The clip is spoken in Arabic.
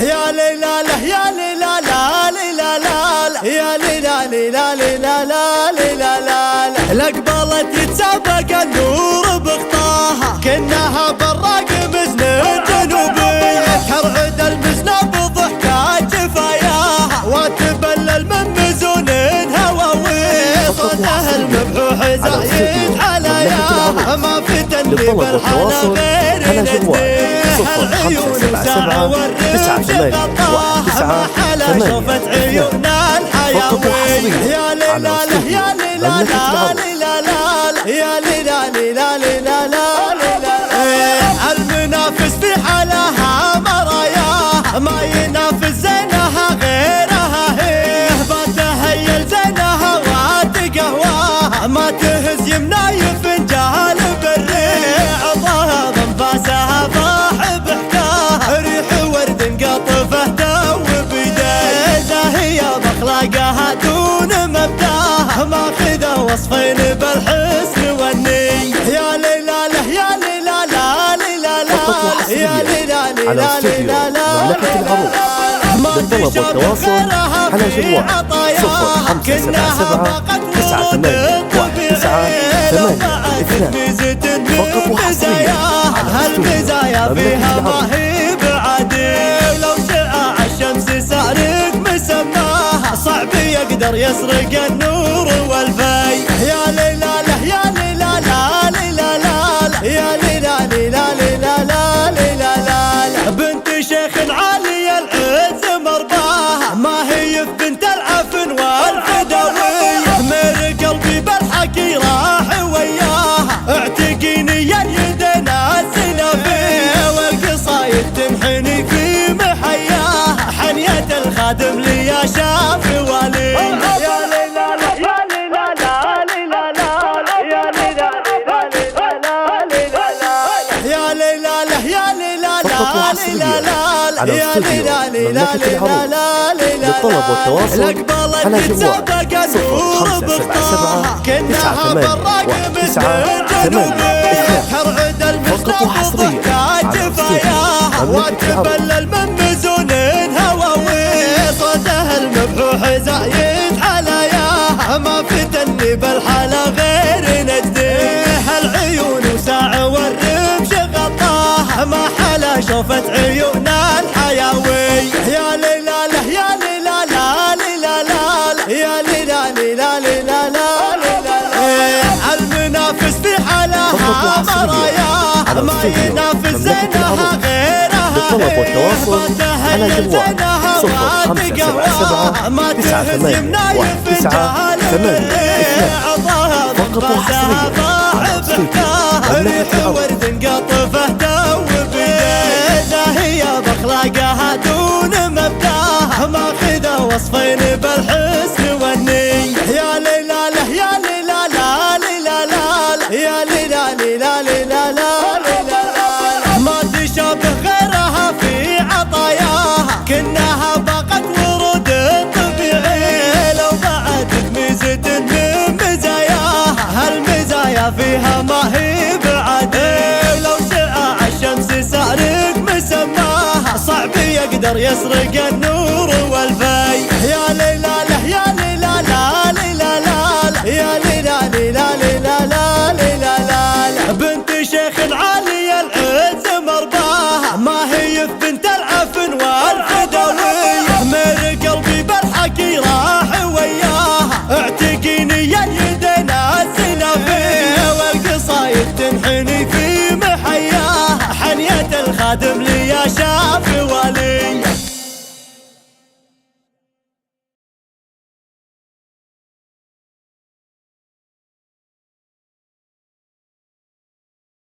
يا ليلى له يا ليلى لا ليلى لا يا ليلى ليلى ليلى لا ليلى لا لقبلت يتسابق النور بخطاها كنها براق مزن الجنوبي ترعد المزنة بضحكات جفاياها وتبلل من مزون هواوي صوتها المبحوح زايد حلاياها ما فتن لي بالحلا غير نديها العيون ساعة والرمش غطاها محلا شوفت عيوننا الحيوي يا ليلى له يا ليلى لا ليلى لا يا ليلى ليلى ليلى لا ليلى المنافس في حلاها مراياها ما ينافس زينها غيرها بتهيل زينها وتقهواها ما تهز يمناي فنجان بالريح عطاها ضنفاسها باح بحكاها ريح ورد قطفه تو بيديها هي بأخلاقها دون مبداها ماخذه وصفين بالحسن والني يا ليلى له يا ليلى لا ليلى لا يا ليلى ليلى ليلى لا للطلب والتواصل على جوال 0577 981982 فقط وحصريا هالمزايا فيها ما هي بعدي ولو شعاع الشمس سارق مسماها صعب يقدر يسرق النور والفي يا ليلى له يا ليلى لا ليلى لا يا ليلى ليلى ليلى لا ليلى لا بنت شيخ عالي العز مرضاها ما هي بنت العفن والفدوية مر قلبي بالحكي راح وياها اعتقيني يا يدنا السلفية والقصايد تنحني في محياها حنية الخادم لي يا شافي ولي يا ليلى يا ليلى لا ليلى لا يا ليلى يا ليلى له يا ليلى لا ليلى لا يا ليلى ليلى ليلى لا ليلى للطلب والتواصل على جوال 0577 كنها براق مزن الجنوبي ترعد المزنة بضحكات جفاياها وتبلل من مزون هواوي صوتها المبحوح زايد حلاياها ما فتني بالحلا غير نديها العيون وساعة والرمش غطاها ما حلا شوفت عيوننا الحيوي يا ليلى له يا ليلى لا ليلى لا يا ليلى ليلى ليلى لا ليلى المنافس في حلاها مراياها ما ينافس زينها غيرها للطلب والتواصل على جوال 0577 ما تهز يمناي فنجان عطاها فقط وحصريا على ريح ورد قطفه تو بيديها هي بأخلاقها دون مبداها ماخذه وصفين بالحسن والني يا ليلى له يا ليلى لا ليلى لا يا ليلى ليلى ليلى لا ليلى ما تشابه غيرها في عطاياها كنها باقت ورود طبيعي لو بعدت ميزة من مزاياها هالمزايا فيها ما هي بعدي ولو شعاع الشمس سارق مسماها صعب يقدر يسرق النور والفي يا ليلى له يا ليلى لا ليلى لا يا ليلى ليلى ليلى لا ليلى لا بنت شيخ عالي العز مرضاها ما هي بنت العفن والفدوية مر قلبي بالحكي راح وياها اعتقيني يا يدنا السلفية والقصايد تنحني في محياها حنية الخادم